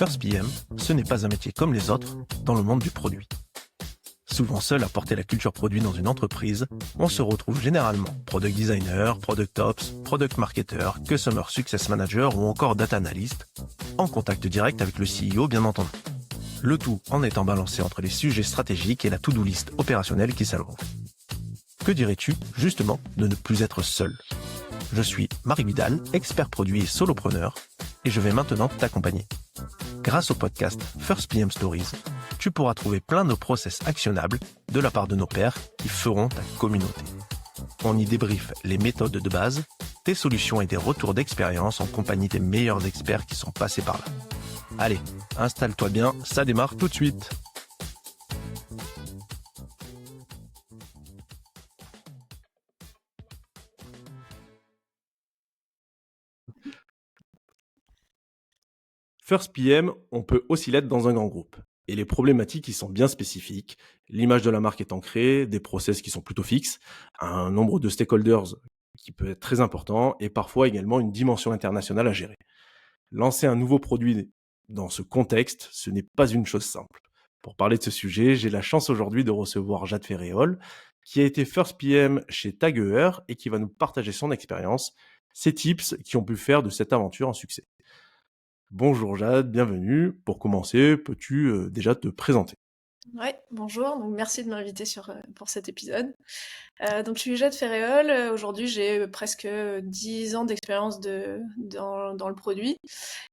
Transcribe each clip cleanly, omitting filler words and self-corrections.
First PM, ce n'est pas un métier comme les autres dans le monde du produit. Souvent seul à porter la culture produit dans une entreprise, on se retrouve généralement product designer, product ops, product marketer, customer success manager ou encore data analyst, en contact direct avec le CEO bien entendu. Le tout en étant balancé entre les sujets stratégiques et la to-do list opérationnelle qui s'allonge. Que dirais-tu, justement, de ne plus être seul ? Je suis Marie Vidal, expert produit et solopreneur, et je vais maintenant t'accompagner. Grâce au podcast First PM Stories, tu pourras trouver plein de process actionnables de la part de nos pairs qui feront ta communauté. On y débriefe les méthodes de base, tes solutions et des retours d'expérience en compagnie des meilleurs experts qui sont passés par là. Allez, installe-toi bien, ça démarre tout de suite. First PM, on peut aussi l'être dans un grand groupe. Et les problématiques qui sont bien spécifiques, l'image de la marque étant créée, des process qui sont plutôt fixes, un nombre de stakeholders qui peut être très important et parfois également une dimension internationale à gérer. Lancer un nouveau produit dans ce contexte, ce n'est pas une chose simple. Pour parler de ce sujet, j'ai la chance aujourd'hui de recevoir Jade Ferréol, qui a été First PM chez Tagueur et qui va nous partager son expérience, ses tips qui ont pu faire de cette aventure un succès. Bonjour Jade, bienvenue. Pour commencer, peux-tu déjà te présenter ? Ouais, bonjour, donc merci de m'inviter pour cet épisode. Donc je suis Jade Ferréol, aujourd'hui j'ai presque 10 ans d'expérience dans le produit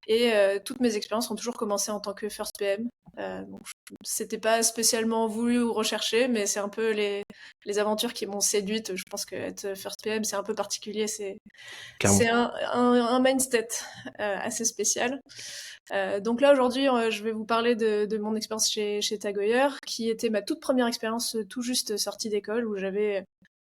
et toutes mes expériences ont toujours commencé en tant que First PM. Donc c'était pas spécialement voulu ou recherché, mais c'est un peu les aventures qui m'ont séduite. Je pense que être First PM c'est un peu particulier, c'est Carrément. un mindset assez spécial. Donc là aujourd'hui, je vais vous parler de mon expérience chez Tagoyer, qui était ma toute première expérience tout juste sortie d'école, où j'avais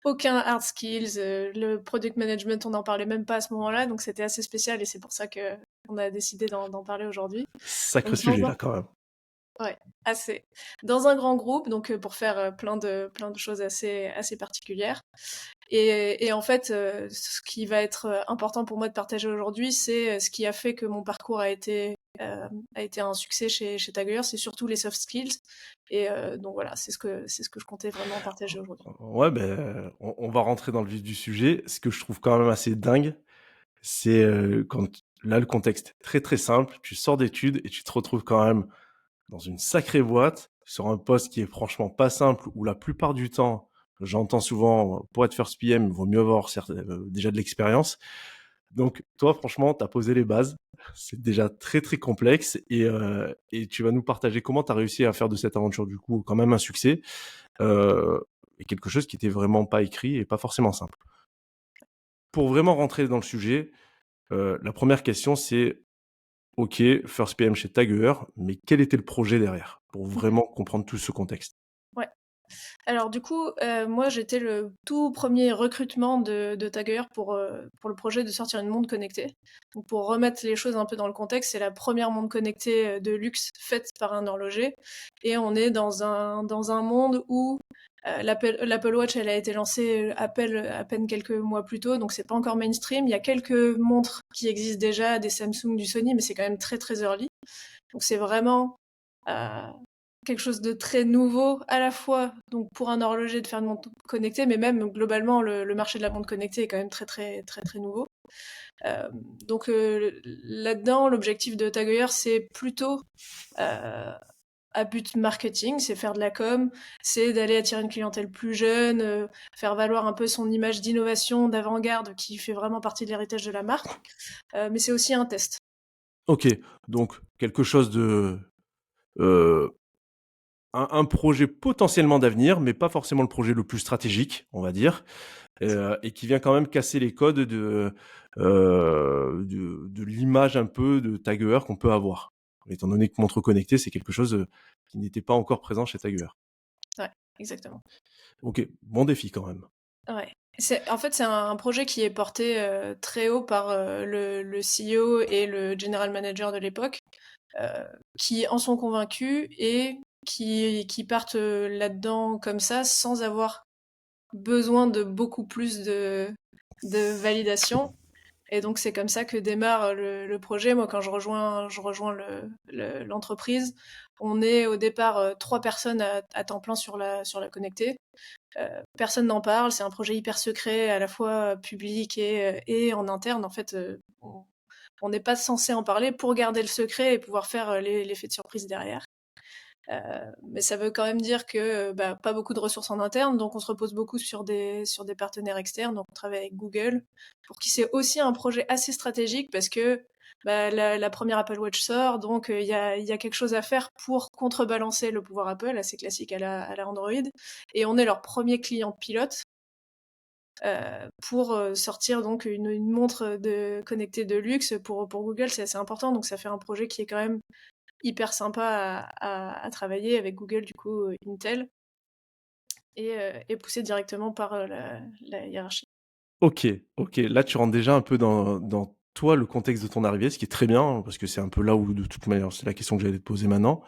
aucun hard skills, le product management, on n'en parlait même pas à ce moment-là, donc c'était assez spécial et c'est pour ça que on a décidé d'en parler aujourd'hui. Sacré Donc sujet là quand même. ouais, assez. Dans un grand groupe, donc pour faire plein de choses assez particulières. Et en fait, ce qui va être important pour moi de partager aujourd'hui, c'est ce qui a fait que mon parcours a été un succès chez Tagueur, c'est surtout les soft skills. Et donc voilà, c'est ce que je comptais vraiment partager aujourd'hui. Ouais, ben, on va rentrer dans le vif du sujet. Ce que je trouve quand même assez dingue, c'est quand là le contexte est très très simple, tu sors d'études et tu te retrouves quand même dans une sacrée boîte, sur un poste qui est franchement pas simple, où la plupart du temps, j'entends souvent, pour être first PM, il vaut mieux avoir déjà de l'expérience. Donc, toi, franchement, tu as posé les bases. C'est déjà très, très complexe. Et tu vas nous partager comment tu as réussi à faire de cette aventure, du coup, quand même un succès. Et quelque chose qui était vraiment pas écrit et pas forcément simple. Pour vraiment rentrer dans le sujet, la première question, c'est OK, First PM chez Tagueur, mais quel était le projet derrière pour vraiment comprendre tout ce contexte? Ouais. Alors du coup, moi j'étais le tout premier recrutement de Tagueur pour le projet de sortir une montre connectée. Donc pour remettre les choses un peu dans le contexte, c'est la première montre connectée de luxe faite par un horloger. Et on est dans un monde où l'Apple Watch elle a été lancée à peine quelques mois plus tôt, donc c'est pas encore mainstream. Il y a quelques montres qui existent déjà, des Samsung, du Sony, mais c'est quand même très très early. Donc c'est vraiment euh, quelque chose de très nouveau, à la fois donc pour un horloger de faire une montre connectée, mais même globalement le marché de la montre connectée est quand même très très très très nouveau. Euh, donc là-dedans, l'objectif de Tagoyer, c'est plutôt à but marketing, c'est faire de la com, c'est d'aller attirer une clientèle plus jeune, faire valoir un peu son image d'innovation, d'avant-garde qui fait vraiment partie de l'héritage de la marque. Mais c'est aussi un test. OK, donc quelque chose de... un projet potentiellement d'avenir, mais pas forcément le projet le plus stratégique, on va dire, et qui vient quand même casser les codes de l'image un peu de Tagueur qu'on peut avoir. Étant donné que montre connectée, c'est quelque chose qui n'était pas encore présent chez Tagueur. Ouais, exactement. Ok, bon défi quand même. Ouais. En fait, c'est un projet qui est porté très haut par le CEO et le general manager de l'époque, euh, qui en sont convaincus et qui partent là-dedans comme ça sans avoir besoin de beaucoup plus de validation. Et donc c'est comme ça que démarre le projet. Moi, quand je rejoins l'entreprise, on est au départ 3 personnes à temps plein sur la connectée. Personne n'en parle, c'est un projet hyper secret, à la fois public et en interne. En fait, on n'est pas censé en parler pour garder le secret et pouvoir faire l'effet de surprise derrière. Mais ça veut quand même dire que pas beaucoup de ressources en interne, donc on se repose beaucoup sur des partenaires externes. Donc on travaille avec Google, pour qui c'est aussi un projet assez stratégique parce que la première Apple Watch sort, donc il y a quelque chose à faire pour contrebalancer le pouvoir Apple, assez classique à la Android. Et on est leur premier client pilote pour sortir donc une montre connectée de luxe pour Google. C'est assez important, donc ça fait un projet qui est quand même hyper sympa à travailler avec Google, du coup, Intel, et poussé directement par la hiérarchie. Ok, ok. Là, tu rentres déjà un peu dans toi le contexte de ton arrivée, ce qui est très bien, parce que c'est un peu là où, de toute manière, c'est la question que j'allais te poser maintenant.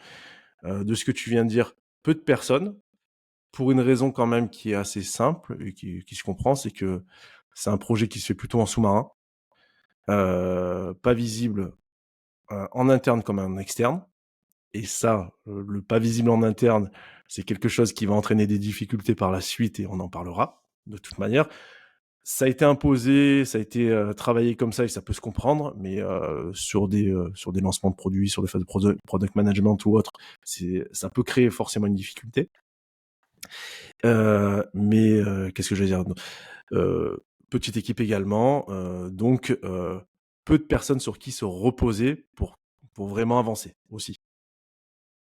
De ce que tu viens de dire, peu de personnes, pour une raison quand même qui est assez simple et qui se comprend, c'est que c'est un projet qui se fait plutôt en sous-marin, pas visible en interne comme en externe. Et ça, le pas visible en interne, c'est quelque chose qui va entraîner des difficultés par la suite et on en parlera de toute manière. Ça a été imposé, ça a été travaillé comme ça et ça peut se comprendre, mais sur des lancements de produits, sur des phases de product management ou autre, ça peut créer forcément une difficulté. Mais qu'est-ce que je vais dire? Petite équipe également, donc peu de personnes sur qui se reposer pour vraiment avancer aussi.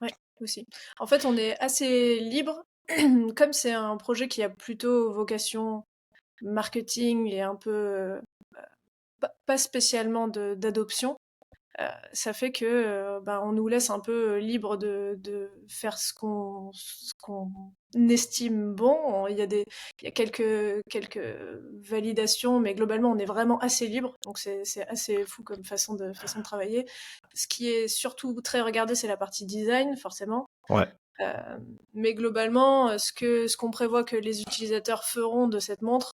Ouais, aussi. En fait, on est assez libre, comme c'est un projet qui a plutôt vocation marketing et un peu pas spécialement d'adoption. Ça fait que on nous laisse un peu libre de faire ce qu'on estime bon. Il y a quelques validations, mais globalement, on est vraiment assez libre. Donc c'est assez fou comme façon de travailler. Ce qui est surtout très regardé, c'est la partie design, forcément. Ouais, Euh, mais globalement, ce qu'on prévoit que les utilisateurs feront de cette montre,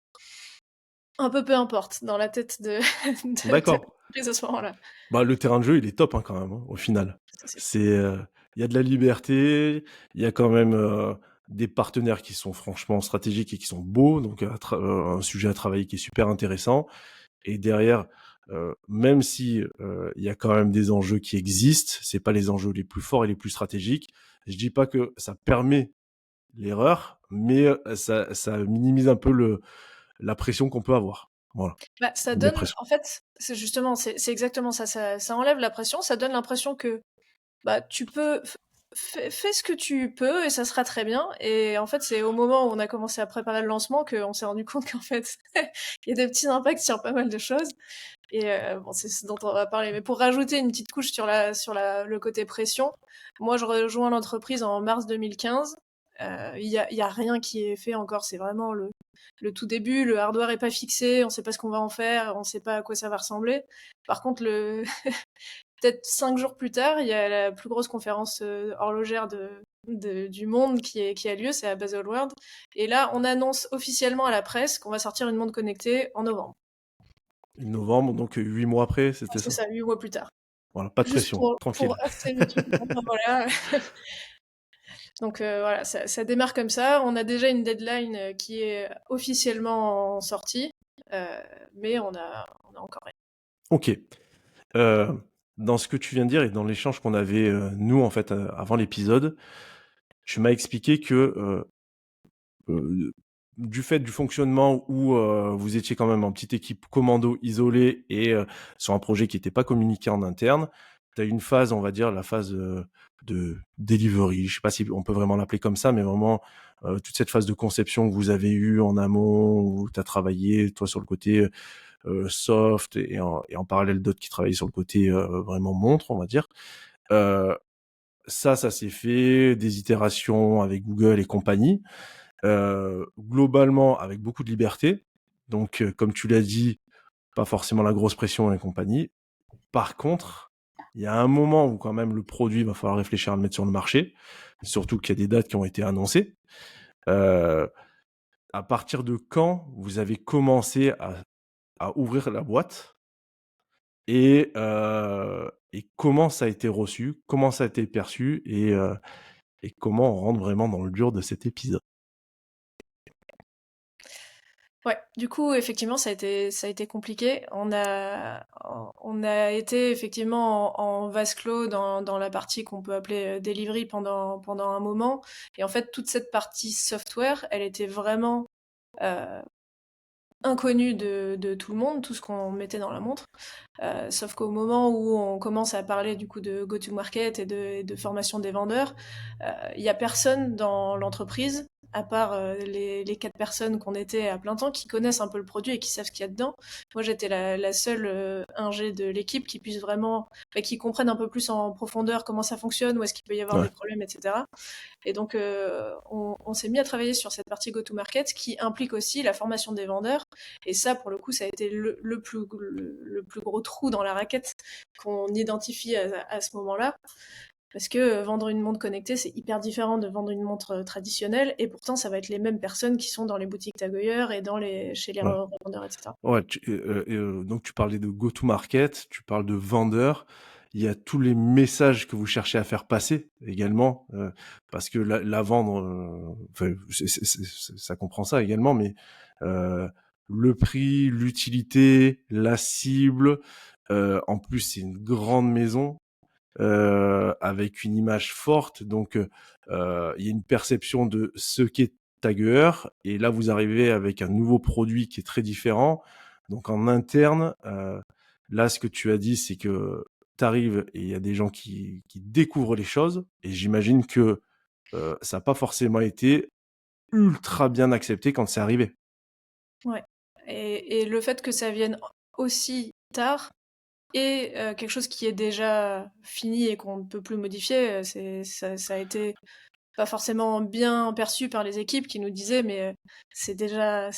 un peu importe dans la tête de d'accord. l'entreprise à ce moment-là. Bah, le terrain de jeu, il est top, hein, quand même, hein, au final. Ça, c'est C'est, il y a de la liberté, il y a quand même des partenaires qui sont franchement stratégiques et qui sont beaux, donc un sujet à travailler qui est super intéressant. Et derrière, même si il y a quand même des enjeux qui existent, c'est pas les enjeux les plus forts et les plus stratégiques. Je dis pas que ça permet l'erreur, mais ça minimise un peu la pression qu'on peut avoir. Voilà, Ça des donne, pressions. en fait, c'est justement, c'est exactement ça, ça enlève la pression, ça donne l'impression que tu peux, fais ce que tu peux et ça sera très bien. Et en fait, c'est au moment où on a commencé à préparer le lancement qu'on s'est rendu compte qu'en fait, il y a des petits impacts sur pas mal de choses. Et bon, c'est ce dont on va parler. Mais pour rajouter une petite couche le côté pression, moi, je rejoins l'entreprise en mars 2015. Il y a rien qui est fait encore. C'est vraiment le tout début. Le hardware est pas fixé. On sait pas ce qu'on va en faire. On sait pas à quoi ça va ressembler. Par contre, peut-être 5 jours plus tard, il y a la plus grosse conférence horlogère du monde qui a lieu. C'est à Baselworld. Et là, on annonce officiellement à la presse qu'on va sortir une montre connectée en novembre. Novembre, donc 8 mois après, c'était C'est ça. ça, 8 mois plus tard. Voilà, pas de Juste pression, pour tranquille. accélérer le truc. Voilà. Donc voilà, ça démarre comme ça. On a déjà une deadline qui est officiellement sortie, euh, mais on a encore rien. Ok. Euh, Dans ce que tu viens de dire et dans l'échange qu'on avait, nous, en fait, avant l'épisode, tu m'as expliqué que euh, du fait du fonctionnement où vous étiez quand même en petite équipe commando isolée et sur un projet qui n'était pas communiqué en interne, tu as eu une phase, on va dire, la phase de delivery. Je sais pas si on peut vraiment l'appeler comme ça, mais vraiment toute cette phase de conception que vous avez eue en amont, où tu as travaillé, toi, sur le côté soft et en parallèle d'autres qui travaillaient sur le côté vraiment montre, on va dire. Euh, ça s'est fait, des itérations avec Google et compagnie, globalement avec beaucoup de liberté. Donc, comme tu l'as dit, pas forcément la grosse pression et compagnie. Par contre, il y a un moment où quand même le produit va falloir réfléchir à le mettre sur le marché, surtout qu'il y a des dates qui ont été annoncées. Euh, à partir de quand vous avez commencé à ouvrir la boîte et comment ça a été reçu, comment ça a été perçu et comment on rentre vraiment dans le dur de cet épisode. Ouais, du coup, effectivement, ça a été compliqué. On a été effectivement en vase clos dans la partie qu'on peut appeler delivery pendant un moment. Et en fait, toute cette partie software, elle était vraiment euh, inconnue de tout le monde, tout ce qu'on mettait dans la montre. Sauf qu'au moment où on commence à parler du coup de go-to-market et de formation des vendeurs, il y a personne dans l'entreprise, à part les 4 personnes qu'on était à plein temps, qui connaissent un peu le produit et qui savent ce qu'il y a dedans. Moi, j'étais la seule ingé de l'équipe qui puisse vraiment, qui comprenne un peu plus en profondeur comment ça fonctionne, où est-ce qu'il peut y avoir Ouais, des problèmes, etc. Et donc, on s'est mis à travailler sur cette partie go-to-market qui implique aussi la formation des vendeurs. Et ça, pour le coup, ça a été le plus gros trou dans la raquette qu'on identifie à ce moment-là. Parce que vendre une montre connectée, c'est hyper différent de vendre une montre traditionnelle. Et pourtant, ça va être les mêmes personnes qui sont dans les boutiques Tag Heuer et chez les ouais. revendeurs, etc. Ouais, donc tu parlais de go-to-market, tu parles de vendeur. Il y a tous les messages que vous cherchez à faire passer également, parce que la vendre, enfin, ça comprend ça également, mais euh, le prix, l'utilité, la cible, en plus c'est une grande maison avec une image forte, donc il y a une perception de ce qu'est Tag Heuer, et là vous arrivez avec un nouveau produit qui est très différent. Donc en interne, là ce que tu as dit, c'est que tu arrives et il y a des gens qui découvrent les choses, et j'imagine que ça n'a pas forcément été ultra bien accepté quand c'est arrivé. Ouais. Et le fait que ça vienne aussi tard, et quelque chose qui est déjà fini et qu'on ne peut plus modifier, ça a été pas forcément bien perçu par les équipes qui nous disaient mais c'est déjà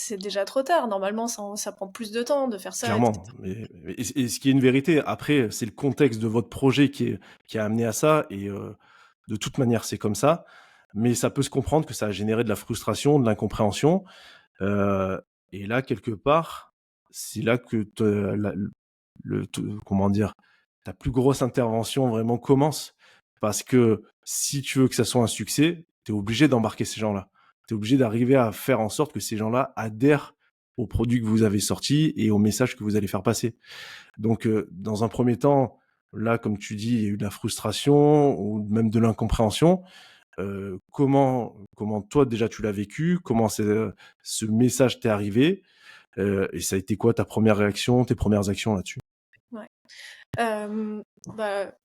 trop tard. Normalement, ça prend plus de temps de faire ça, Clairement, etc. et ce qui est une vérité, après, c'est le contexte de votre projet qui a amené à ça, et de toute manière, c'est comme ça. Mais ça peut se comprendre que ça a généré de la frustration, de l'incompréhension. Euh, et là, quelque part, c'est là que comment dire, ta plus grosse intervention vraiment commence. Parce que si tu veux que ça soit un succès, tu es obligé d'embarquer ces gens-là. Tu es obligé d'arriver à faire en sorte que ces gens-là adhèrent au produit que vous avez sorti et au message que vous allez faire passer. Donc, dans un premier temps, là, comme tu dis, il y a eu de la frustration ou même de l'incompréhension. Comment toi déjà tu l'as vécu? Comment ce message t'est arrivé? Et ça a été quoi ta première réaction, tes premières actions là-dessus? Ouais.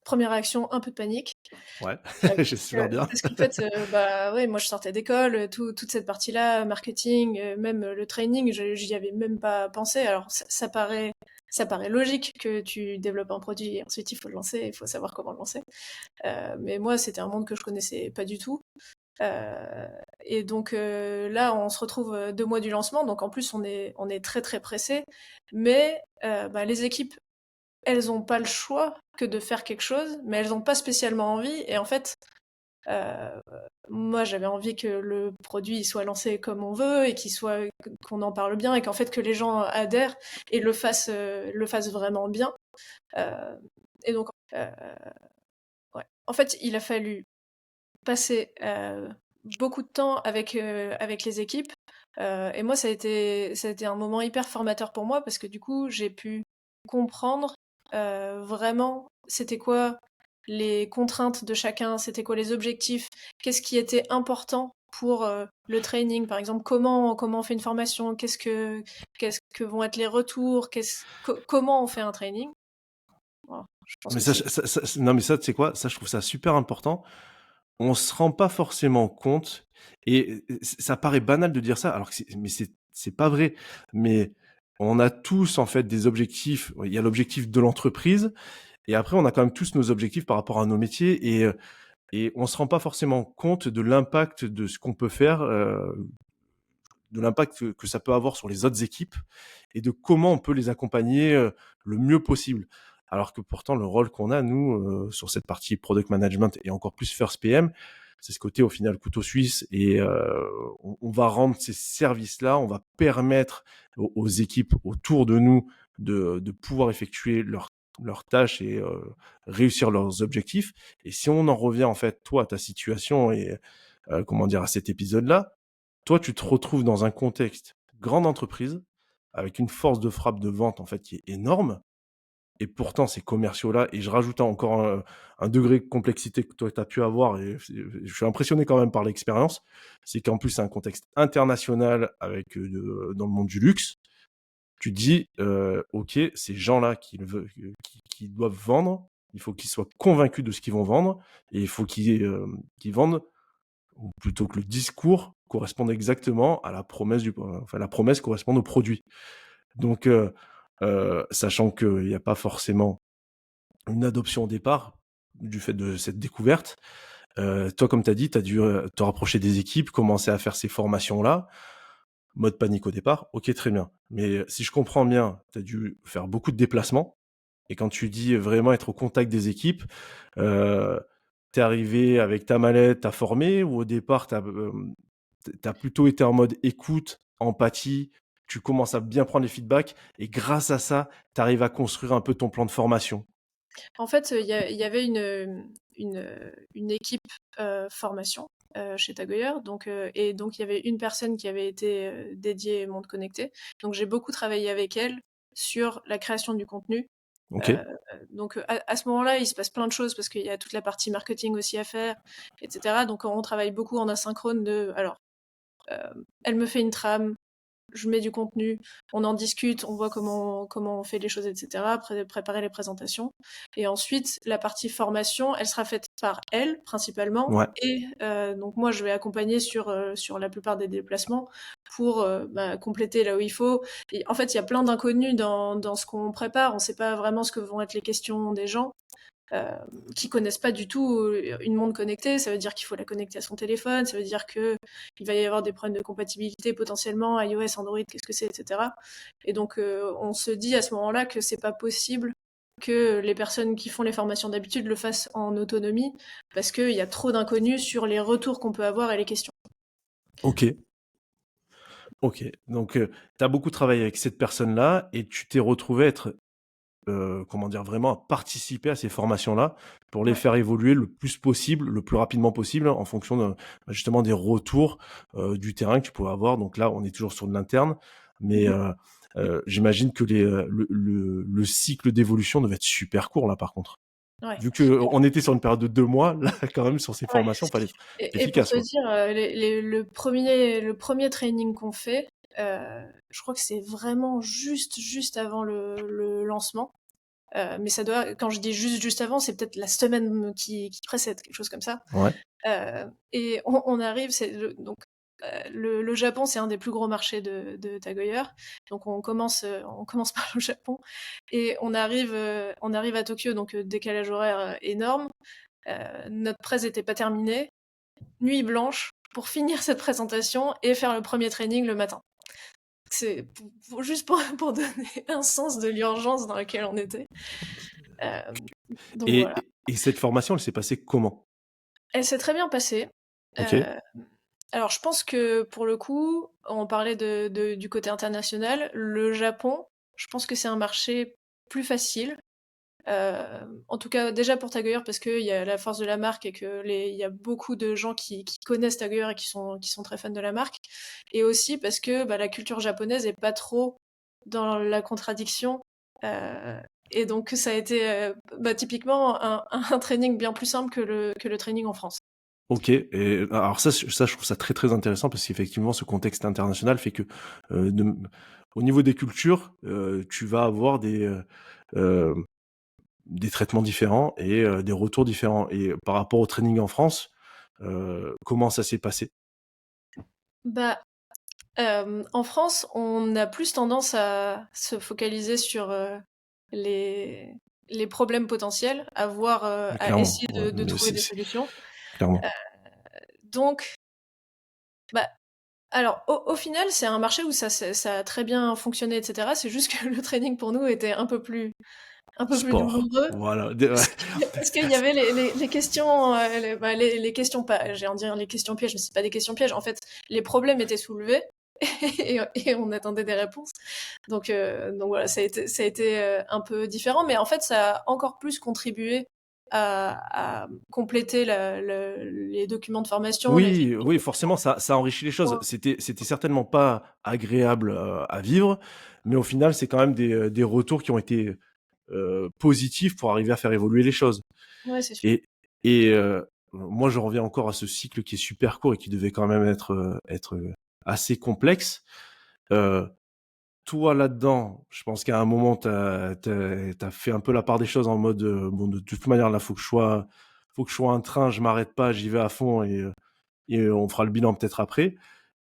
Première réaction, un peu de panique. Ouais, Parce j'espère que, bien. parce qu'en fait, bah ouais, moi je sortais d'école, toute cette partie-là, marketing, même le training, j'y avais même pas pensé. Alors ça paraît logique que tu développes un produit et ensuite il faut le lancer, il faut savoir comment le lancer. Mais moi, c'était un monde que je connaissais pas du tout. Et donc là, on se retrouve 2 mois du lancement, donc en plus on est très très pressé. Mais les équipes, elles n'ont pas le choix que de faire quelque chose, mais elles n'ont pas spécialement envie. Et en fait, euh, moi, j'avais envie que le produit soit lancé comme on veut et qu'on en parle bien et qu'en fait que les gens adhèrent et le fassent vraiment bien. Euh, et donc, ouais. En fait, il a fallu passer beaucoup de temps avec les équipes. Et moi, ça a été un moment hyper formateur pour moi parce que du coup, j'ai pu comprendre vraiment c'était quoi les contraintes de chacun, c'était quoi les objectifs, qu'est-ce qui était important pour le training, par exemple, comment on fait une formation, qu'est-ce que vont être les retours, comment on fait un training. Voilà, je pense Mais que c'est. non, mais ça, tu sais quoi? Ça, je trouve ça super important. On se rend pas forcément compte, et ça paraît banal de dire ça, alors que c'est pas vrai. Mais on a tous en fait des objectifs. Il y a l'objectif de l'entreprise, et après on a quand même tous nos objectifs par rapport à nos métiers, et on se rend pas forcément compte de l'impact de ce qu'on peut faire, de l'impact que ça peut avoir sur les autres équipes, et de comment on peut les accompagner le mieux possible. Alors que pourtant, le rôle qu'on a, nous, sur cette partie product management et encore plus first PM, c'est ce côté au final couteau suisse, et on va rendre ces services-là, on va permettre aux équipes autour de nous de pouvoir effectuer leur leur tâche et réussir leurs objectifs. Et si on en revient en fait, toi, à ta situation et comment dire, à cet épisode-là, toi, tu te retrouves dans un contexte grande entreprise avec une force de frappe de vente en fait qui est énorme. Et pourtant, ces commerciaux-là, et je rajoute encore un degré de complexité que toi, tu as pu avoir, et je suis impressionné quand même par l'expérience, c'est qu'en plus, c'est un contexte international avec dans le monde du luxe. Tu te dis, OK, ces gens-là qui doivent vendre, il faut qu'ils soient convaincus de ce qu'ils vont vendre, et il faut qu'ils vendent, ou plutôt que le discours corresponde exactement à la promesse enfin, la promesse corresponde au produit. Donc, sachant qu'il n'y a pas forcément une adoption au départ, du fait de cette découverte, toi, comme tu as dit, tu as dû te rapprocher des équipes, commencer à faire ces formations-là. Mode panique au départ, ok, très bien. Mais si je comprends bien, tu as dû faire beaucoup de déplacements. Et quand tu dis vraiment être au contact des équipes, t'es arrivé avec ta mallette, t'as formé, ou au départ, t'as plutôt été en mode écoute, empathie, tu commences à bien prendre les feedbacks, et grâce à ça, tu arrives à construire un peu ton plan de formation. En fait, il y avait une équipe formation chez Tagoyer, et donc il y avait une personne qui avait été dédiée Monde Connecté. Donc j'ai beaucoup travaillé avec elle sur la création du contenu. Ok. Donc à ce moment-là, il se passe plein de choses parce qu'il y a toute la partie marketing aussi à faire, etc. Donc on travaille beaucoup en asynchrone alors, elle me fait une trame, je mets du contenu, on en discute, on voit comment on fait les choses, etc. Préparer les présentations. Et ensuite, la partie formation, elle sera faite par elle, principalement. Ouais. Et donc moi, je vais accompagner sur la plupart des déplacements pour compléter là où il faut. Et en fait, il y a plein d'inconnus dans ce qu'on prépare. On ne sait pas vraiment ce que vont être les questions des gens. Qui connaissent pas du tout une montre connectée. Ça veut dire qu'il faut la connecter à son téléphone, ça veut dire que il va y avoir des problèmes de compatibilité potentiellement, iOS, Android, qu'est-ce que c'est, etc. Et donc on se dit à ce moment-là que c'est pas possible que les personnes qui font les formations d'habitude le fassent en autonomie, parce qu'il y a trop d'inconnus sur les retours qu'on peut avoir et les questions. Ok. Ok. Donc, tu as beaucoup travaillé avec cette personne-là et tu t'es retrouvé être, comment dire, vraiment à participer à ces formations-là pour les Ouais. faire évoluer le plus possible, le plus rapidement possible, en fonction justement des retours du terrain que tu pouvais avoir. Donc là, on est toujours sur de l'interne, mais Mhm. j'imagine que le cycle d'évolution devait être super court là, par contre. Ouais. Vu qu'on était sur une période de 2 mois, là, quand même, sur ces Ouais. formations, il fallait être Et pour efficace, te quoi. dire, le premier training qu'on fait, je crois que c'est vraiment juste avant le lancement. Mais ça doit, quand je dis juste avant, c'est peut-être la semaine qui précède, quelque chose comme ça. Ouais. Et on arrive, donc le Japon, c'est un des plus gros marchés de Tagoyer. Donc on commence par le Japon et on arrive à Tokyo, donc décalage horaire énorme. Notre presse n'était pas terminée, nuit blanche pour finir cette présentation et faire le premier training le matin. C'est juste pour donner un sens de l'urgence dans laquelle on était. Euh, donc voilà. Et cette formation, elle s'est passée comment? Elle s'est très bien passée. Ok. Alors je pense que pour le coup, on parlait du côté international. Le Japon, je pense que c'est un marché plus facile. En tout cas, déjà pour Tagueyer, parce qu'il y a la force de la marque et il y a beaucoup de gens qui connaissent Tagueyer et qui sont très fans de la marque. Et aussi parce que la culture japonaise est pas trop dans la contradiction. Et donc ça a été typiquement un training bien plus simple que le training en France. Ok, et alors ça, je trouve ça très très intéressant parce qu'effectivement, ce contexte international fait que au niveau des cultures, tu vas avoir euh, des traitements différents et des retours différents. Et par rapport au training en France, comment ça s'est passé? Bah, en France, on a plus tendance à se focaliser sur les, les problèmes potentiels, à Clairement, essayer ouais, de trouver des solutions. clairement. Donc, bah, alors, au final, c'est un marché où ça a très bien fonctionné, etc. C'est juste que le training pour nous était un peu plus Sport, douloureux. voilà. Parce qu'il y avait les questions, les questions pas, j'ai en dire les questions pièges, mais c'est pas des questions pièges. En fait, les problèmes étaient soulevés. et on attendait des réponses. Donc voilà, ça a été un peu différent, mais en fait, ça a encore plus contribué à compléter les documents de formation, les Oui, oui, forcément, ça enrichit les choses. points. C'était certainement pas agréable à vivre, mais au final, c'est quand même des retours qui ont été positifs pour arriver à faire évoluer les choses. Ouais, c'est sûr. Et, moi, je reviens encore à ce cycle qui est super court et qui devait quand même être assez complexe. Euh, Toi, là-dedans, je pense qu'à un moment, t'as fait un peu la part des choses en mode, bon, de toute manière, là, faut que je sois un train, je m'arrête pas, j'y vais à fond et on fera le bilan peut-être après.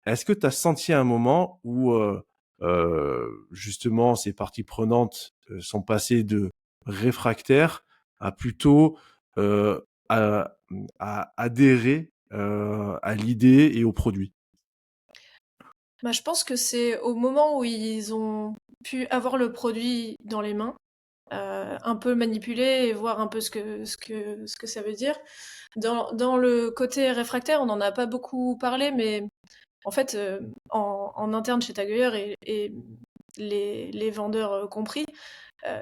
Est-ce que tu as senti un moment où, justement, ces parties prenantes sont passées de réfractaires à plutôt à adhérer à l'idée et au produit? Bah, je pense que c'est au moment où ils ont pu avoir le produit dans les mains, un peu manipuler et voir un peu ce que ça veut dire. Dans le côté réfractaire, on n'en a pas beaucoup parlé, mais en fait, en interne chez Tagueur et les vendeurs compris,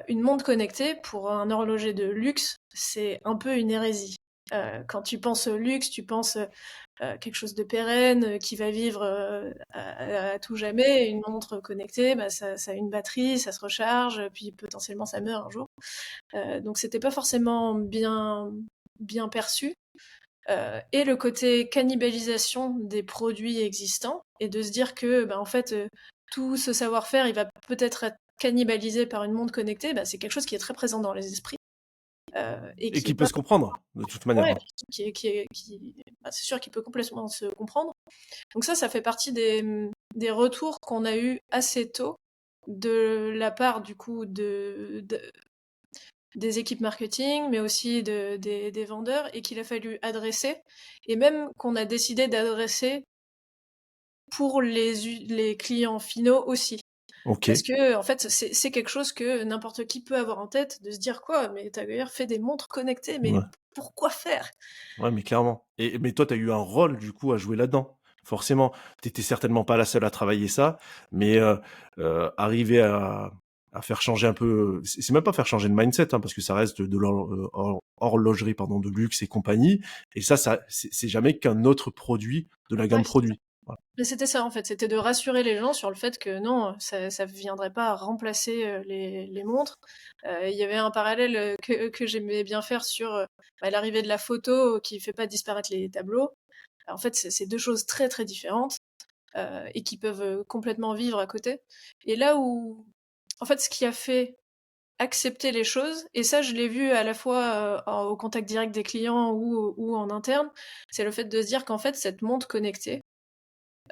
une montre connectée pour un horloger de luxe, c'est un peu une hérésie. Quand tu penses au luxe, tu penses quelque chose de pérenne, qui va vivre à tout jamais. Une montre connectée, bah, ça a une batterie, ça se recharge, puis potentiellement ça meurt un jour. Donc c'était pas forcément bien perçu. Et le côté cannibalisation des produits existants, et de se dire que bah, en fait tout ce savoir-faire il va peut-être être cannibalisé par une montre connectée, bah, c'est quelque chose qui est très présent dans les esprits et Et qui est qui peut pas se comprendre, de toute manière, ouais, hein. bah, c'est sûr qu'il peut complètement se comprendre. Donc ça fait partie des retours qu'on a eu assez tôt de la part du coup des équipes marketing, mais aussi des vendeurs, et qu'il a fallu adresser, et même qu'on a décidé d'adresser pour les clients finaux aussi. Ok. Parce que en fait, c'est quelque chose que n'importe qui peut avoir en tête, de se dire quoi, mais t'as d'ailleurs fait des montres connectées, mais Ouais. pourquoi faire? Ouais, mais clairement. Mais toi, tu as eu un rôle, du coup, à jouer là-dedans. Forcément, t'étais certainement pas la seule à travailler ça, mais arriver à faire changer un peu, c'est même pas faire changer de mindset, hein, parce que ça reste de horlogerie, pardon, de luxe et compagnie. Et ça, c'est jamais qu'un autre produit de la Ouais, gamme produit. Voilà. mais c'était ça en fait, c'était de rassurer les gens sur le fait que non, ça viendrait pas remplacer les montres. Il y avait un parallèle que j'aimais bien faire sur bah, l'arrivée de la photo qui fait pas disparaître les tableaux. En fait, c'est deux choses très très différentes et qui peuvent complètement vivre à côté. Et là où, en fait, ce qui a fait accepter les choses, et ça je l'ai vu à la fois au contact direct des clients ou en interne, c'est le fait de se dire qu'en fait cette montre connectée,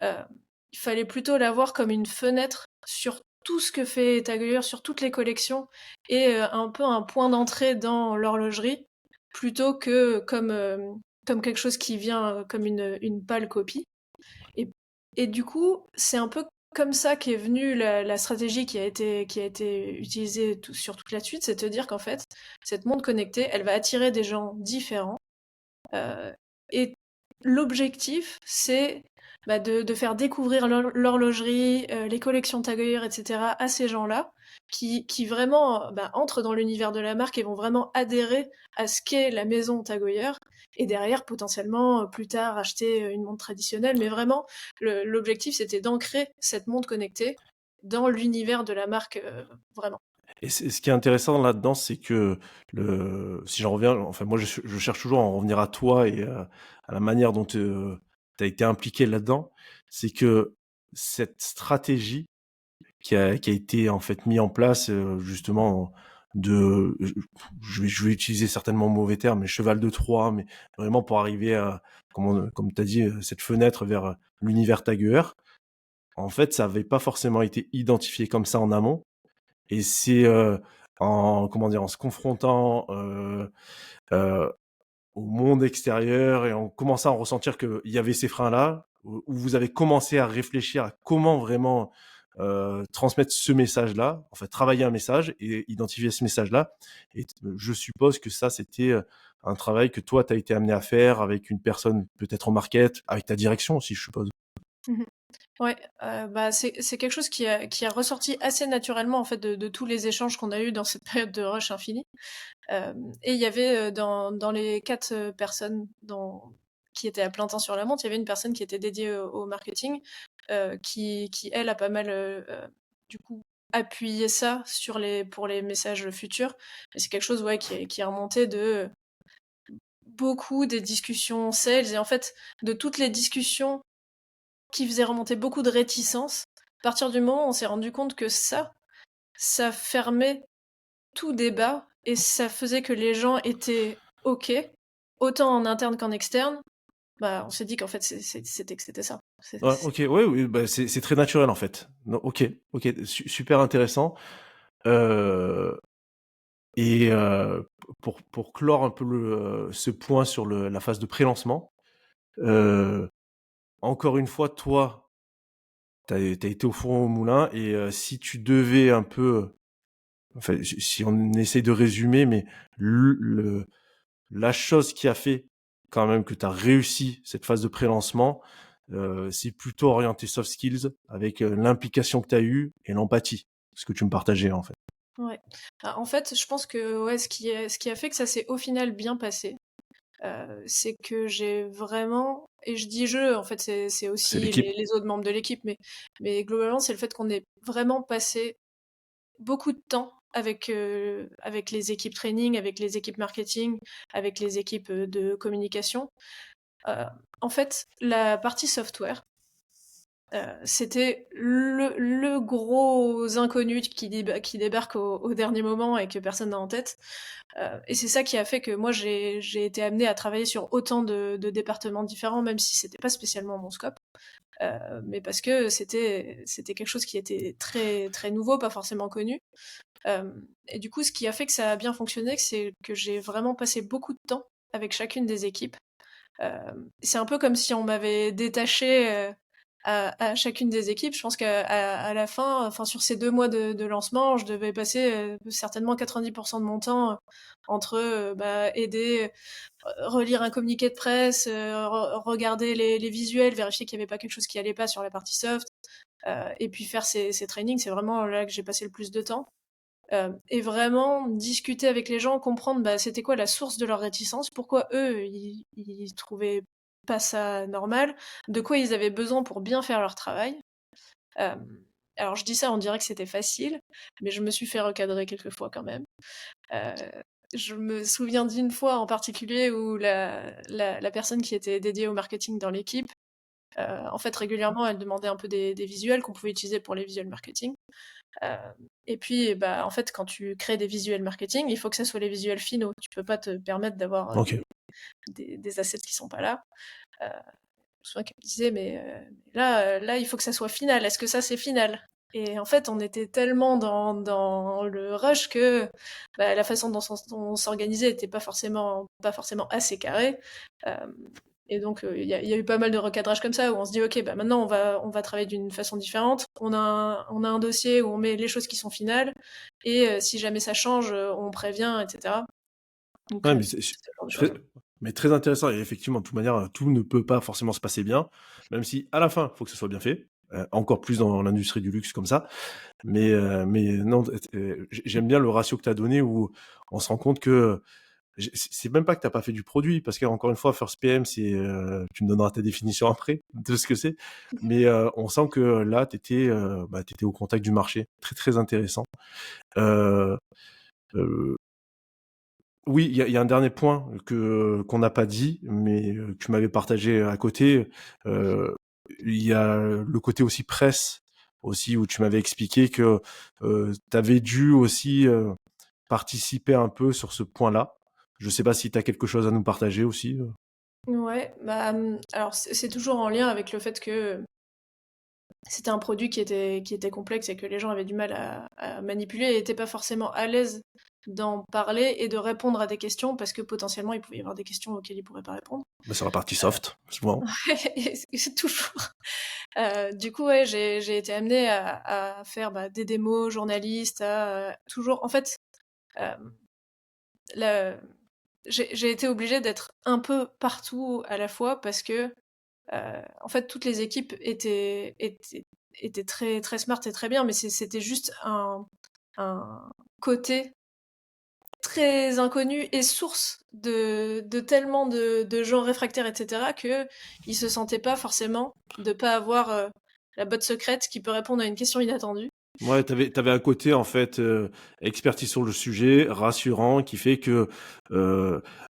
euh, il fallait plutôt la voir comme une fenêtre sur tout ce que fait Tagueur, sur toutes les collections, et un peu un point d'entrée dans l'horlogerie, plutôt que comme quelque chose qui vient comme une pâle copie. Et, et du coup, c'est un peu comme ça qu'est venue la stratégie qui a été utilisée sur toute la suite, c'est de dire qu'en fait, cette montre connectée, elle va attirer des gens différents. euh, et l'objectif, c'est bah, de faire découvrir l'horlogerie, les collections Tagueur, etc. à ces gens-là qui vraiment bah, entrent dans l'univers de la marque et vont vraiment adhérer à ce qu'est la maison Tagueur et derrière potentiellement plus tard acheter une montre traditionnelle. Mais vraiment, l'objectif c'était d'ancrer cette montre connectée dans l'univers de la marque vraiment. Et ce qui est intéressant là-dedans, c'est que si j'en reviens, enfin moi je cherche toujours à en revenir à toi et à la manière dont tu as été impliqué là-dedans, c'est que cette stratégie qui a été en fait mis en place justement de, je vais utiliser certainement un mauvais terme, mais cheval de Troie, mais vraiment pour arriver à, comme tu as dit, cette fenêtre vers l'univers tagueur. En fait, ça n'avait pas forcément été identifié comme ça en amont. Et c'est comment dire, en se confrontant euh, au monde extérieur et en commençant à ressentir qu'il y avait ces freins-là, où vous avez commencé à réfléchir à comment vraiment transmettre ce message-là, en fait, travailler un message et identifier ce message-là. Et je suppose que ça, c'était un travail que toi, tu as été amené à faire avec une personne peut-être en market, avec ta direction aussi, je suppose. Mhm. Ouais, c'est quelque chose qui a ressorti assez naturellement en fait de tous les échanges qu'on a eus dans cette période de rush infini. Et il y avait dans les 4 personnes qui étaient à plein temps sur la montre, il y avait une personne qui était dédiée au marketing, qui elle a pas mal du coup appuyé ça pour les messages futurs. Et c'est quelque chose ouais qui est remonté de beaucoup des discussions sales et en fait de toutes les discussions qui faisaient remonter beaucoup de réticences. À partir du moment où on s'est rendu compte que ça fermait tout débat et ça faisait que les gens étaient OK, autant en interne qu'en externe. Bah, on s'est dit qu'en fait c'était ça. Ouais, ok, ouais, oui, bah, c'est très naturel en fait. Non, ok, ok, super intéressant. Euh, et pour clore un peu ce point sur la phase de pré-lancement, euh, encore une fois, toi, t'as été au four au moulin et si tu devais un peu, enfin, si on essaye de résumer, mais la chose qui a fait quand même que tu as réussi cette phase de pré-lancement, c'est plutôt orienté soft skills avec l'implication que tu as eue et l'empathie, ce que tu me partageais en fait. Ouais. Ah, en fait, je pense que ouais, ce qui a fait que ça s'est au final bien passé, c'est que j'ai vraiment, et je dis je, en fait c'est C'est aussi l'équipe. les autres membres de l'équipe, mais globalement c'est le fait qu'on ait vraiment passé beaucoup de temps avec les équipes training, avec les équipes marketing, avec les équipes de communication. Euh, En fait, la partie software, c'était le gros inconnu qui débarque au dernier moment et que personne n'a en tête. Et c'est ça qui a fait que moi, j'ai été amenée à travailler sur autant de départements différents, même si c'était pas spécialement mon scope. Mais parce que c'était quelque chose qui était très, très nouveau, pas forcément connu. Et du coup, ce qui a fait que ça a bien fonctionné, c'est que j'ai vraiment passé beaucoup de temps avec chacune des équipes. C'est un peu comme si on m'avait détaché à chacune des équipes. Je pense qu'à la fin, enfin sur ces 2 mois de lancement, je devais passer certainement 90% de mon temps entre aider, relire un communiqué de presse, regarder les visuels, vérifier qu'il n'y avait pas quelque chose qui allait pas sur la partie soft, et puis faire ces trainings. C'est vraiment là que j'ai passé le plus de temps. Et vraiment discuter avec les gens, comprendre bah, c'était quoi la source de leur réticence, pourquoi eux ils trouvaient pas ça normal, de quoi ils avaient besoin pour bien faire leur travail. Euh, alors je dis ça, on dirait que c'était facile, mais je me suis fait recadrer quelques fois quand même. Euh, je me souviens d'une fois en particulier où la personne qui était dédiée au marketing dans l'équipe, en fait régulièrement elle demandait un peu des visuels qu'on pouvait utiliser pour les visuels marketing. Euh, et puis, bah, en fait, quand tu crées des visuels marketing, il faut que ça soit les visuels finaux. Tu peux pas te permettre d'avoir Ok. des assets qui sont pas là. Je me souviens qu'elle me disait, mais là, il faut que ça soit final. Est-ce que ça, c'est final? Et en fait, on était tellement dans le rush que bah, la façon dont on s'organisait était pas forcément assez carrée. Euh, et donc, il y a eu pas mal de recadrage comme ça, où on se dit, OK, bah, maintenant, on va travailler d'une façon différente. On a un dossier où on met les choses qui sont finales, et si jamais ça change, on prévient, etc. Donc, Ouais, mais c'est c'est ce genre de choses. très, mais très intéressant. Et effectivement, de toute manière, tout ne peut pas forcément se passer bien, même si à la fin, il faut que ce soit bien fait. Encore plus dans l'industrie du luxe comme ça. Mais non, j'aime bien le ratio que tu as donné où on se rend compte que c'est même pas que t'as pas fait du produit, parce qu'encore une fois, First PM, c'est, tu me donneras ta définition après de ce que c'est. Mais on sent que là, t'étais au contact du marché, très très intéressant. Euh, euh, oui, il y a un dernier point qu'on n'a pas dit, mais que tu m'avais partagé à côté. Euh, il y a le côté aussi presse, aussi où tu m'avais expliqué que tu avais dû aussi participer un peu sur ce point-là. Je sais pas si tu as quelque chose à nous partager aussi. Ouais, bah, alors c'est toujours en lien avec le fait que c'était un produit qui était complexe et que les gens avaient du mal à manipuler et n'étaient pas forcément à l'aise d'en parler et de répondre à des questions parce que potentiellement il pouvait y avoir des questions auxquelles ils pourraient pas répondre. Bah, sur la partie soft, souvent. Et c'est toujours. Du coup, ouais, j'ai été amenée à faire bah, des démos journalistes, toujours. En fait, euh, la- j'ai été obligée d'être un peu partout à la fois parce que En fait, toutes les équipes étaient très, très smart et très bien, mais c'était juste un côté très inconnu et source de tellement de gens réfractaires, etc., que ils se sentaient pas forcément de pas avoir la botte secrète qui peut répondre à une question inattendue. Ouais, t'avais un côté en fait expertise sur le sujet, rassurant, qui fait que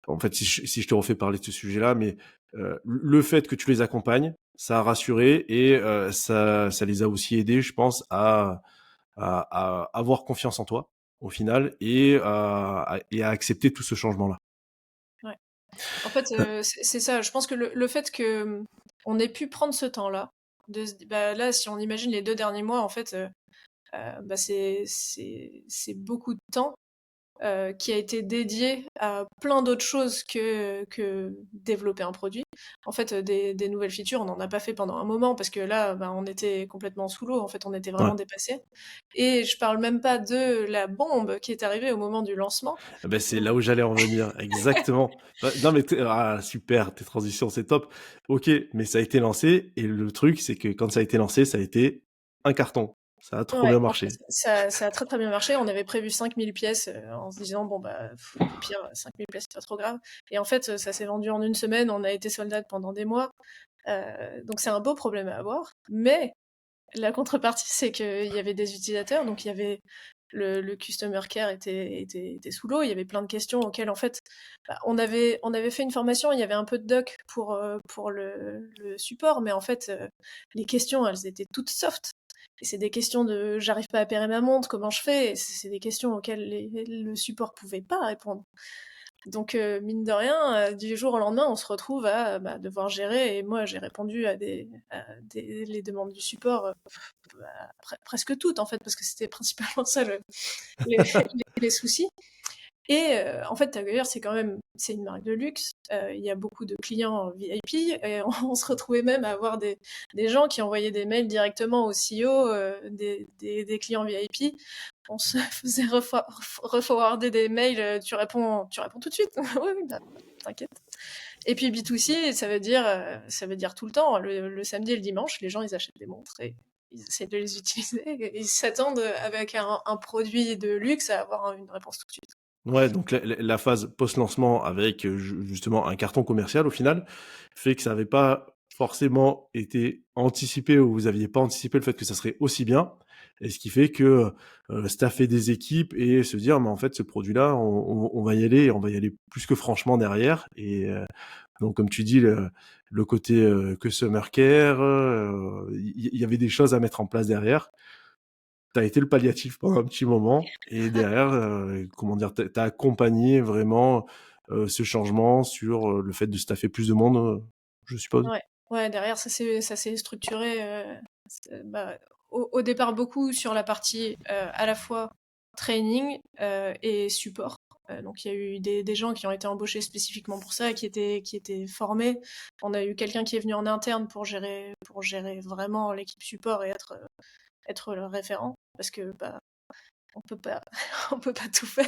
en fait si je te refais parler de ce sujet-là, mais le fait que tu les accompagnes, ça a rassuré et ça les a aussi aidés, je pense, à avoir confiance en toi au final et à accepter tout ce changement-là. Ouais. En fait, c'est ça. Je pense que le fait que on ait pu prendre ce temps-là, bah, là, si on imagine les 2 derniers mois, en fait, bah, c'est beaucoup de temps qui a été dédié à plein d'autres choses que développer un produit. En fait, des nouvelles features, on n'en a pas fait pendant un moment parce que là, bah, on était complètement sous l'eau. En fait, on était Ouais. vraiment dépassés. Et je parle même pas de la bombe qui est arrivée au moment du lancement. Ben, c'est Où- là où j'allais en venir, exactement. Non mais super, tes transitions c'est top. Ok, mais ça a été lancé et le truc c'est que quand ça a été lancé, ça a été un carton. Ça a trop Ouais, bien en fait, marché. ça a très très bien marché. On avait prévu 5000 pièces en se disant, bon, bah, au pire, 5000 pièces, c'est pas trop grave. Et en fait, ça s'est vendu en une semaine. On a été sold out pendant des mois. Donc c'est un beau problème à avoir. Mais la contrepartie, c'est qu'il y avait des utilisateurs, donc il y avait le customer care était sous l'eau, il y avait plein de questions auxquelles en fait bah, on avait fait une formation, il y avait un peu de doc pour le support, mais en fait les questions elles étaient toutes soft. Et c'est des questions de j'arrive pas à payer ma montre, comment je fais? Et c'est des questions auxquelles le support pouvait pas répondre. Donc, mine de rien, du jour au lendemain, on se retrouve à bah, devoir gérer. Et moi, j'ai répondu les demandes du support, bah, presque toutes, en fait, parce que c'était principalement ça les, les soucis. Et en fait, Tagueir, c'est une marque de luxe. Il y a beaucoup de clients VIP. Et on se retrouvait même à avoir des gens qui envoyaient des mails directement au CEO des clients VIP. On se faisait reforwarder des mails. Tu réponds tout de suite. Oui, oui, bah, t'inquiète. Et puis B2C, ça veut dire tout le temps. Le samedi et le dimanche, les gens, ils achètent des montres et ils essaient de les utiliser. Et ils s'attendent avec un produit de luxe à avoir une réponse tout de suite. Ouais, donc la phase post-lancement avec justement un carton commercial au final fait que ça n'avait pas forcément été anticipé ou vous aviez pas anticipé le fait que ça serait aussi bien. Et ce qui fait que staffer des équipes et se dire, mais en fait, ce produit-là, on va y aller et on va y aller plus que franchement derrière. Et donc, comme tu dis, le côté customer care, il y avait des choses à mettre en place derrière. T'as été le palliatif pendant un petit moment et derrière, comment dire, t'as accompagné vraiment ce changement sur le fait de staffer plus de monde, je suppose. Ouais, ouais, derrière, ça s'est structuré bah, au départ beaucoup sur la partie à la fois training et support. Donc il y a eu des gens qui ont été embauchés spécifiquement pour ça, qui étaient formés. On a eu quelqu'un qui est venu en interne pour gérer vraiment l'équipe support et être le référent, parce que bah, on peut pas, on peut pas tout faire.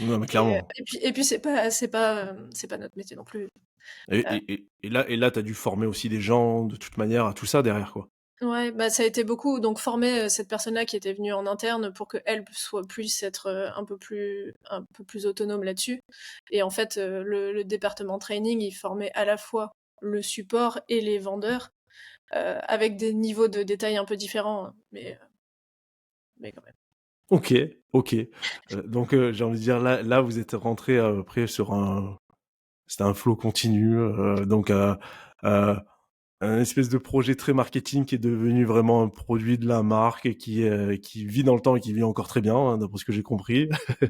Non, mais clairement. Et puis c'est pas notre métier non plus. Et, Euh, et là, t'as dû former aussi des gens de toute manière à tout ça derrière, quoi. Ouais, bah ça a été beaucoup. Donc former cette personne-là qui était venue en interne pour qu'elle puisse être un peu plus autonome là-dessus. Et en fait, le département training, il formait à la fois le support et les vendeurs avec des niveaux de détail un peu différents, hein, mais quand même. Ok, ok. Donc j'ai envie de dire là, vous êtes rentré après sur c'était un flow continu, donc euh, un espèce de projet très marketing qui est devenu vraiment un produit de la marque et qui vit dans le temps et qui vit encore très bien, hein, d'après ce que j'ai compris. Ouais.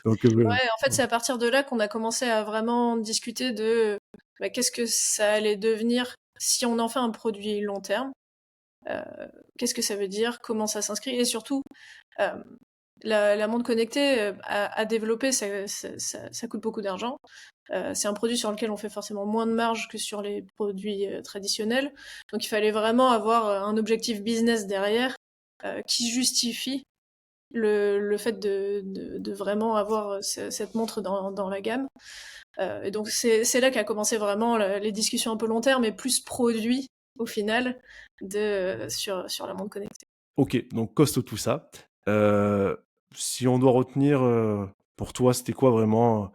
Donc, Ouais, en fait, c'est à partir de là qu'on a commencé à vraiment discuter de bah, qu'est-ce que ça allait devenir si on en fait un produit long terme. Euh, Qu'est-ce que ça veut dire, comment ça s'inscrit, et surtout, euh, la montre connectée à développer, ça coûte beaucoup d'argent. C'est un produit sur lequel on fait forcément moins de marge que sur les produits traditionnels. Donc il fallait vraiment avoir un objectif business derrière qui justifie le fait de vraiment avoir cette montre dans la gamme. Et donc c'est là qu'a commencé vraiment les discussions un peu long terme et plus produit au final sur la montre connectée. Ok, donc costaud tout ça. Euh, Si on doit retenir pour toi, c'était quoi vraiment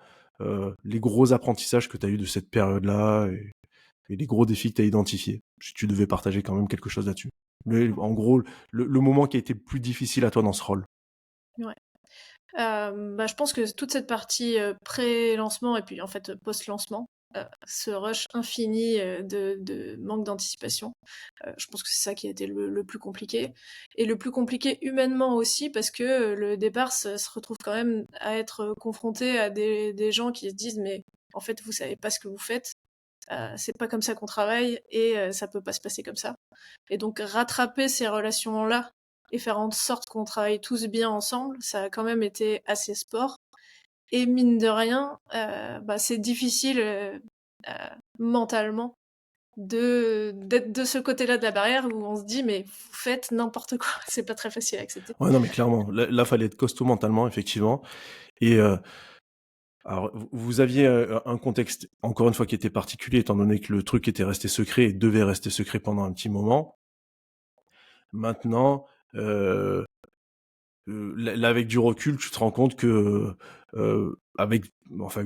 les gros apprentissages que tu as eu de cette période-là et les gros défis que tu as identifiés, si tu devais partager quand même quelque chose là-dessus. En gros, le moment qui a été le plus difficile à toi dans ce rôle. Ouais. Je pense que toute cette partie pré-lancement et puis en fait post-lancement, ce rush infini de manque d'anticipation, je pense que c'est ça qui a été le plus compliqué. Et le plus compliqué humainement aussi parce que le départ se retrouve quand même à être confronté à des gens qui se disent mais en fait vous savez pas ce que vous faites, c'est pas comme ça qu'on travaille et ça peut pas se passer comme ça. Et donc rattraper ces relations-là et faire en sorte qu'on travaille tous bien ensemble, ça a quand même été assez sport. Et mine de rien, c'est difficile mentalement d'être de ce côté-là de la barrière où on se dit mais vous faites n'importe quoi. C'est pas très facile à accepter. Ouais, non, mais clairement, là, fallait être costaud mentalement, effectivement. Et alors, vous aviez un contexte, encore une fois, qui était particulier, étant donné que le truc était resté secret et devait rester secret pendant un petit moment. Maintenant, là, avec du recul, tu te rends compte que, avec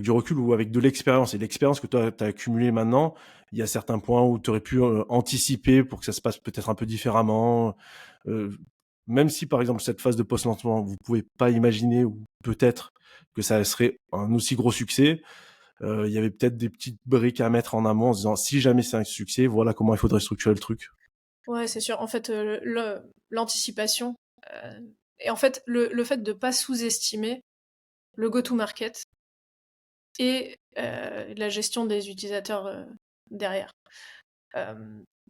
du recul ou avec de l'expérience, et l'expérience que tu as accumulée maintenant, il y a certains points où tu aurais pu anticiper pour que ça se passe peut-être un peu différemment. Euh, Même si, par exemple, cette phase de post-lancement, vous pouvez pas imaginer, ou peut-être que ça serait un aussi gros succès, il y avait peut-être des petites briques à mettre en amont en se disant, si jamais c'est un succès, voilà comment il faudrait structurer le truc. Ouais, c'est sûr. En fait, l'anticipation et en fait le fait de pas sous-estimer le go-to-market et la gestion des utilisateurs derrière. Euh,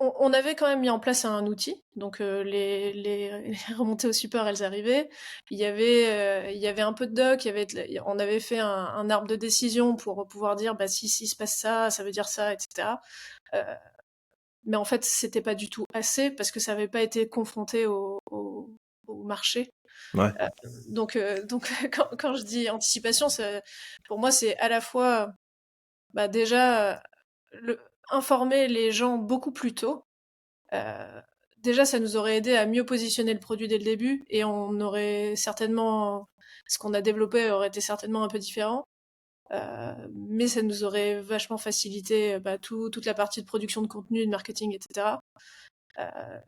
on avait quand même mis en place un outil, donc les remontées au support, elles arrivaient. Il y avait un peu de doc, on avait fait un arbre de décision pour pouvoir dire bah, si se passe ça, ça veut dire ça, etc. Mais en fait, c'était pas du tout assez parce que ça n'avait pas été confronté au marché. Ouais. Euh, donc quand je dis anticipation, pour moi, c'est à la fois déjà informer les gens beaucoup plus tôt. Euh, Déjà, ça nous aurait aidé à mieux positionner le produit dès le début et on aurait certainement, ce qu'on a développé aurait été certainement un peu différent. Mais ça nous aurait vachement facilité toute la partie de production de contenu, de marketing, etc.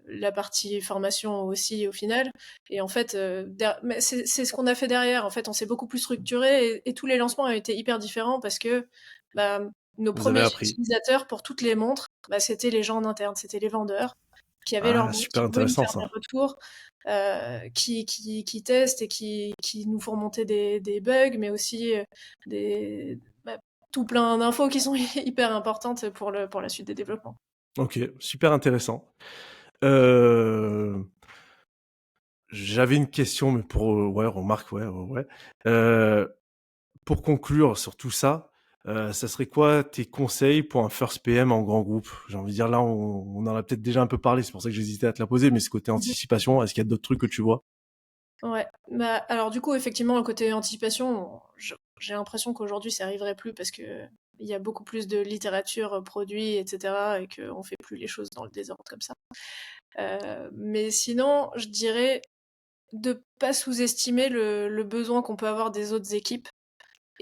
La partie formation aussi au final. Et en fait, mais c'est ce qu'on a fait derrière. En fait, on s'est beaucoup plus structuré et tous les lancements ont été hyper différents parce que bah, nos Vous avez premiers appris. utilisateurs pour toutes les montres, c'était les gens en interne, c'était les vendeurs qui avaient leur Ah, montre, super qui pouvaient nous intéressant faire des ça. retours, qui testent et qui nous font remonter des bugs, mais aussi des, bah, tout plein d'infos qui sont hyper importantes pour la suite des développements. Ok, super intéressant. Euh, J'avais une question, mais pour ouais, remarque, ouais. Euh, pour conclure sur tout ça, ça serait quoi tes conseils pour un first PM en grand groupe? J'ai envie de dire là, on en a peut-être déjà un peu parlé, c'est pour ça que j'hésitais à te la poser, mais ce côté anticipation, est-ce qu'il y a d'autres trucs que tu vois? Ouais, alors du coup, effectivement, le côté anticipation, j'ai l'impression qu'aujourd'hui ça arriverait plus parce que il y a beaucoup plus de littérature produit, etc., et qu'on fait plus les choses dans le désordre comme ça. Mais sinon, je dirais de pas sous-estimer le besoin qu'on peut avoir des autres équipes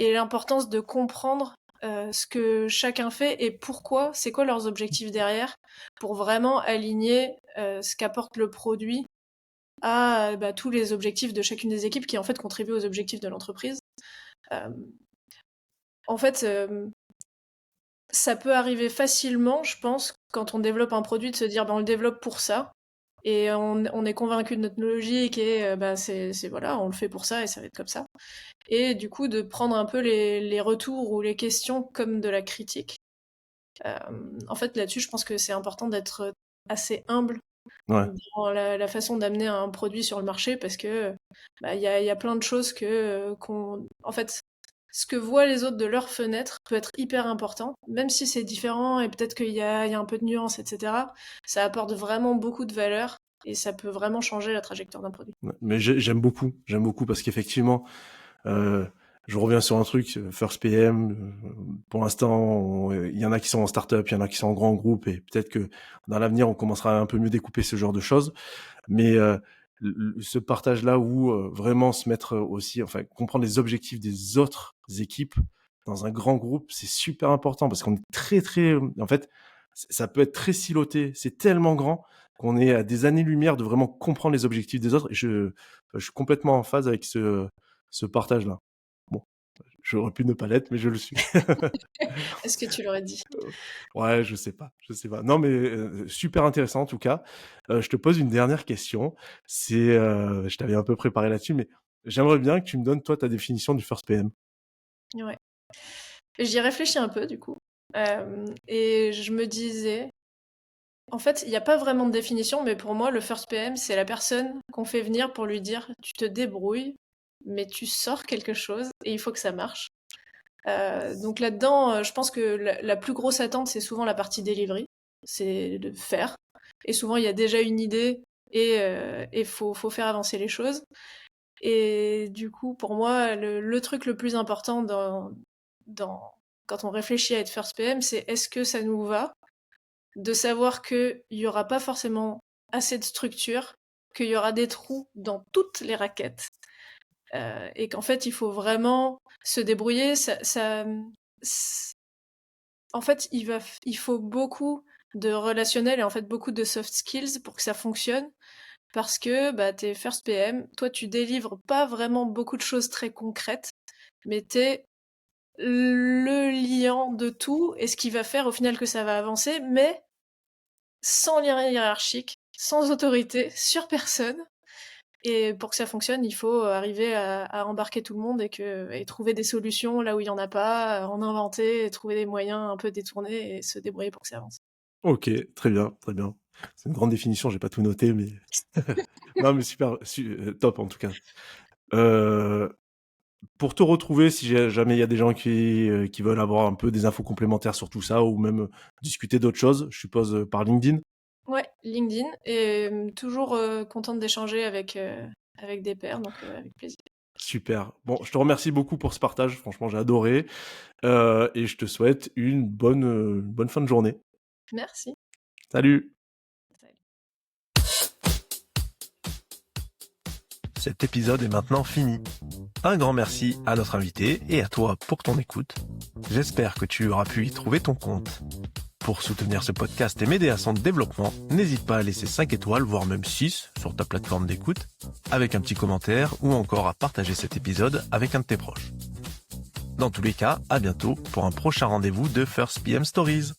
et l'importance de comprendre ce que chacun fait et pourquoi, c'est quoi leurs objectifs derrière, pour vraiment aligner ce qu'apporte le produit à tous les objectifs de chacune des équipes qui en fait contribuent aux objectifs de l'entreprise. Euh, En fait, ça peut arriver facilement, je pense, quand on développe un produit, de se dire on le développe pour ça. Et on est convaincu de notre logique et voilà, on le fait pour ça et ça va être comme ça. Et du coup, de prendre un peu les retours ou les questions comme de la critique. Euh, En fait, là-dessus, je pense que c'est important d'être assez humble Ouais. dans la façon d'amener un produit sur le marché parce que il y a plein de choses en fait, ce que voient les autres de leur fenêtre peut être hyper important, même si c'est différent et peut-être qu'il y a un peu de nuance, etc. Ça apporte vraiment beaucoup de valeur et ça peut vraiment changer la trajectoire d'un produit. Mais j'aime beaucoup parce qu'effectivement, je reviens sur un truc, First PM, pour l'instant, il y en a qui sont en start-up, il y en a qui sont en grand groupe, et peut-être que dans l'avenir, on commencera à un peu mieux découper ce genre de choses. Mais ce partage-là où vraiment se mettre aussi, enfin, comprendre les objectifs des autres équipes dans un grand groupe, c'est super important parce qu'on est très, en fait, ça peut être très siloté, c'est tellement grand qu'on est à des années-lumière de vraiment comprendre les objectifs des autres. Et je suis complètement en phase avec ce partage-là. Bon, j'aurais pu ne pas l'être, mais je le suis. Est-ce que tu l'aurais dit? Ouais, je sais pas. Non, mais super intéressant en tout cas. Je te pose une dernière question. Je t'avais un peu préparé là-dessus, mais j'aimerais bien que tu me donnes toi ta définition du First PM. Ouais. J'y ai réfléchi un peu du coup, et je me disais, en fait, il n'y a pas vraiment de définition, mais pour moi, le First PM, c'est la personne qu'on fait venir pour lui dire, tu te débrouilles, mais tu sors quelque chose et il faut que ça marche. Donc là-dedans, je pense que la plus grosse attente, c'est souvent la partie delivery, c'est de faire. Et souvent, il y a déjà une idée et faut faire avancer les choses. Et du coup, pour moi, le truc le plus important quand on réfléchit à être First PM, c'est est-ce que ça nous va de savoir qu'il n'y aura pas forcément assez de structure, qu'il y aura des trous dans toutes les raquettes, et qu'en fait, il faut vraiment se débrouiller. En fait, il faut beaucoup de relationnel et en fait beaucoup de soft skills pour que ça fonctionne. Parce que bah, t'es First PM, toi tu délivres pas vraiment beaucoup de choses très concrètes, mais t'es le liant de tout et ce qui va faire au final que ça va avancer, mais sans lien hiérarchique, sans autorité, sur personne. Et pour que ça fonctionne, il faut arriver à embarquer tout le monde et trouver des solutions là où il n'y en a pas, en inventer, et trouver des moyens un peu détournés et se débrouiller pour que ça avance. Ok, très bien, très bien. C'est une grande définition, j'ai pas tout noté, mais non, mais super, top en tout cas. Pour te retrouver, si jamais il y a des gens qui veulent avoir un peu des infos complémentaires sur tout ça, ou même discuter d'autres choses, je suppose par LinkedIn. Ouais, LinkedIn, et toujours contente d'échanger avec des pairs, donc avec plaisir. Super. Bon, je te remercie beaucoup pour ce partage. Franchement, j'ai adoré. Et je te souhaite une bonne fin de journée. Merci. Salut. Cet épisode est maintenant fini. Un grand merci à notre invité et à toi pour ton écoute. J'espère que tu auras pu y trouver ton compte. Pour soutenir ce podcast et m'aider à son développement, n'hésite pas à laisser 5 étoiles, voire même 6 sur ta plateforme d'écoute, avec un petit commentaire ou encore à partager cet épisode avec un de tes proches. Dans tous les cas, à bientôt pour un prochain rendez-vous de First PM Stories.